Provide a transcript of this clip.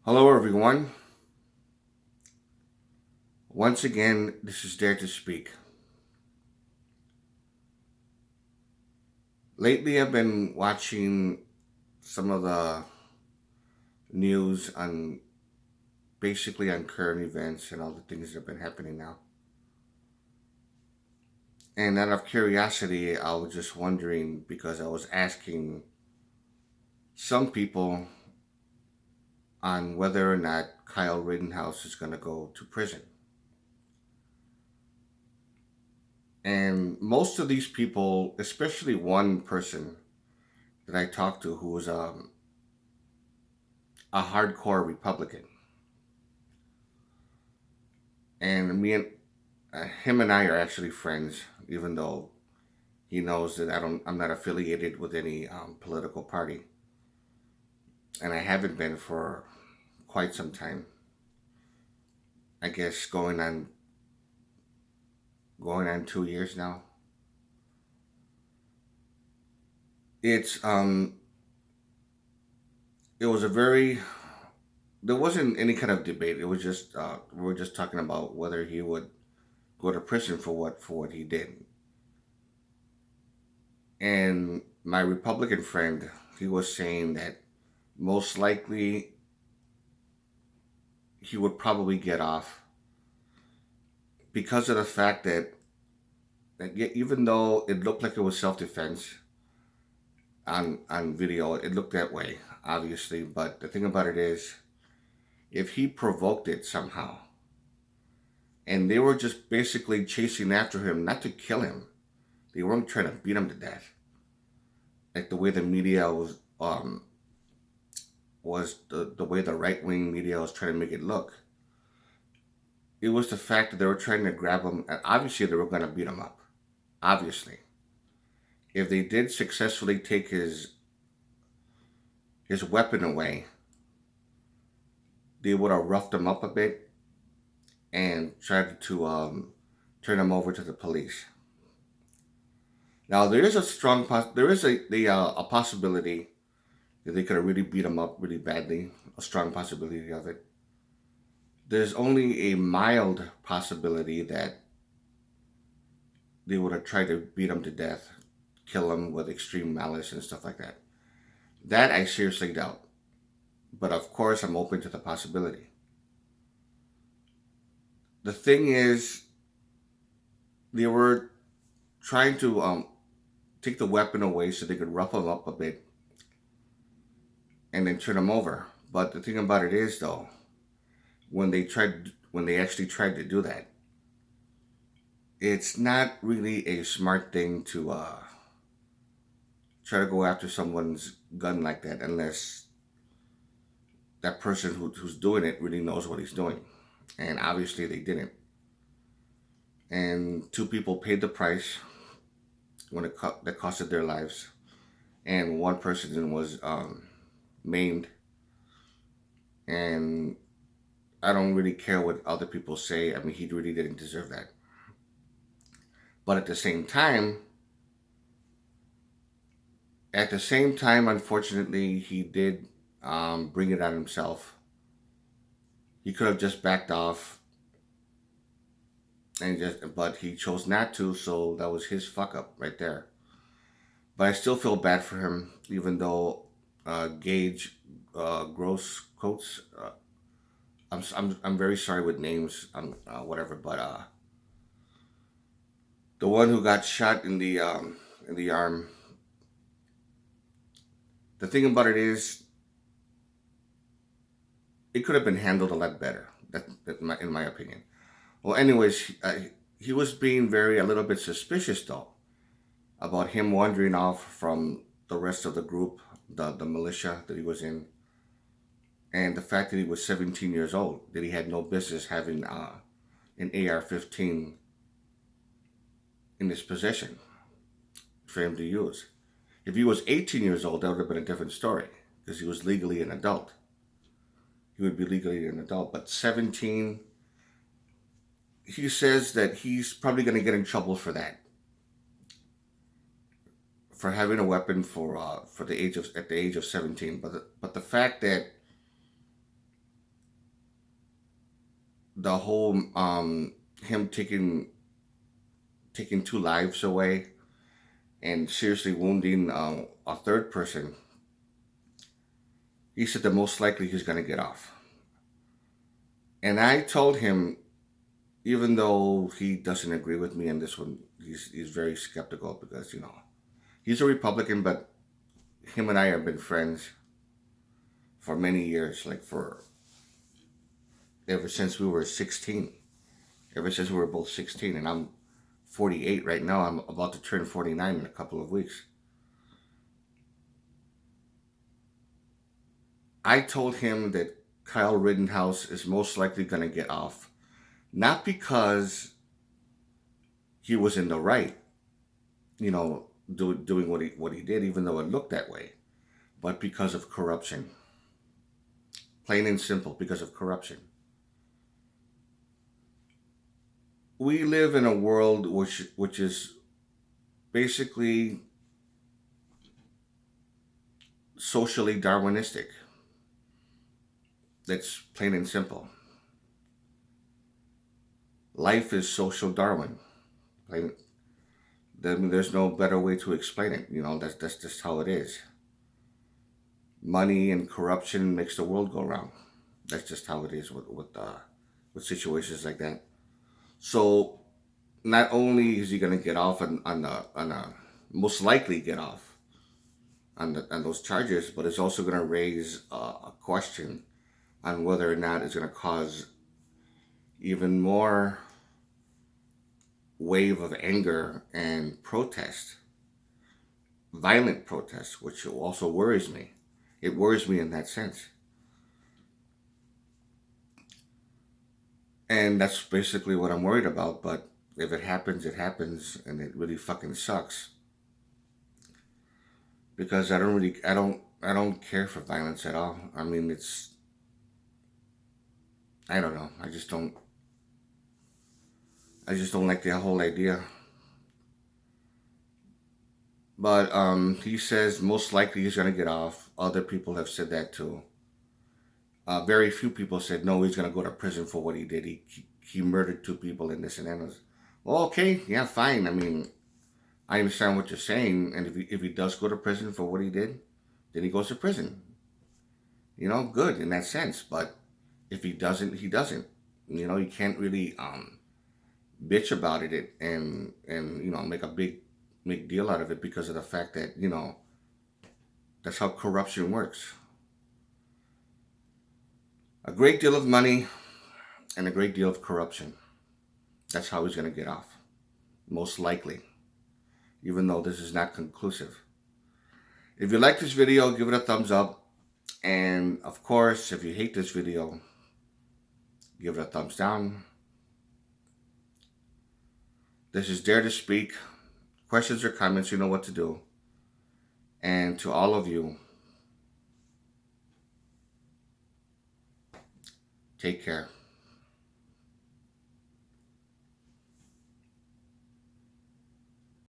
Hello, everyone. Once again, this is Dare to Speak. Lately, I've been watching some of the news on basically on current events and all the things that have been happening now. And out of curiosity, I was just wondering because I was asking some people on whether or not Kyle Rittenhouse is going to go to prison. And most of these people, especially one person that I talked to who was a hardcore Republican, and him and I are actually friends, even though he knows that I'm not affiliated with any political party, and I haven't been for quite some time. I guess going on 2 years now. It's it was a very there wasn't any kind of debate. It was just we were just talking about whether he would go to prison for what he did. And my Republican friend, he was saying that most likely he would probably get off because of the fact that even though it looked like it was self-defense on video, it looked that way, obviously. But the thing about it is, if he provoked it somehow, and they were just basically chasing after him, not to kill him, they weren't trying to beat him to death, like the way the media was the way the right wing media was trying to make it look. It was the fact that they were trying to grab him, and obviously they were going to beat him up. Obviously, if they did successfully take his weapon away, they would have roughed him up a bit and tried to turn him over to the police. Now there is a there is a possibility that they could have really beat him up really badly. A strong possibility of it. There's only a mild possibility that they would have tried to beat him to death, kill him with extreme malice and stuff like that. That I seriously doubt. But of course, I'm open to the possibility. The thing is, they were trying to take the weapon away so they could rough him up a bit and then turn him over. But the thing about it is, though, when they actually tried to do that, it's not really a smart thing to try to go after someone's gun like that unless that person who's doing it really knows what he's doing. And obviously they didn't. And two people paid the price that costed their lives, and one person was maimed. And I don't really care what other people say. I mean, he really didn't deserve that. But at the same time, unfortunately, he did bring it on himself. He could have just backed off but he chose not to, so that was his fuck up right there. But I still feel bad for him, even though Gage Gross Coates. I'm very sorry with names, whatever. But the one who got shot in the arm. The thing about it is, it could have been handled a lot better. In my opinion. Well, anyways, he was being a little bit suspicious though about him wandering off from the rest of the group, the militia that he was in, and the fact that he was 17 years old, that he had no business having an AR-15 in his possession for him to use. If he was 18 years old, that would have been a different story because he was legally an adult. He would be legally an adult, but 17. He says that he's probably going to get in trouble for that, for having a weapon for the age of at the age of 17. But the fact that the whole him taking two lives away and seriously wounding a third person, he said that most likely he's going to get off. And I told him, even though he doesn't agree with me in this one, he's very skeptical because, you know, he's a Republican, but him and I have been friends for many years, like for ever since we were 16. Ever since we were both 16, and I'm 48 right now. I'm about to turn 49 in a couple of weeks. I told him that Kyle Rittenhouse is most likely going to get off, not because he was in the right, you know, doing what he did, even though it looked that way, but because of corruption. Plain and simple, because of corruption. We live in a world which is basically socially Darwinistic. That's plain and simple. Life is social Darwin. Plain, there's no better way to explain it. You know, that's just how it is. Money and corruption makes the world go round. That's just how it is with situations like that. So not only is he going to get off on most likely get off on those charges, but it's also going to raise a question on whether or not it's going to cause even more wave of anger and protest, violent protest, which also worries me. It worries me in that sense. And that's basically what I'm worried about. But if it happens, it happens, and it really fucking sucks. Because I don't care for violence at all. I mean, I don't know. I just don't like the whole idea. But he says most likely he's going to get off. Other people have said that too. Very few people said no, he's going to go to prison for what he did. He murdered two people and this and that. Well, okay, yeah, fine. I mean, I understand what you're saying. And if he does go to prison for what he did, then he goes to prison. You know, good in that sense. But if he doesn't, he doesn't. You know, you can't really bitch about it and you know, make a big deal out of it because of the fact that, you know, that's how corruption works. A great deal of money and a great deal of corruption. That's how he's going to get off. Most likely. Even though this is not conclusive. If you like this video, give it a thumbs up. And of course, if you hate this video, give it a thumbs down. This is Dare to Speak. Questions or comments, you know what to do. And to all of you, take care.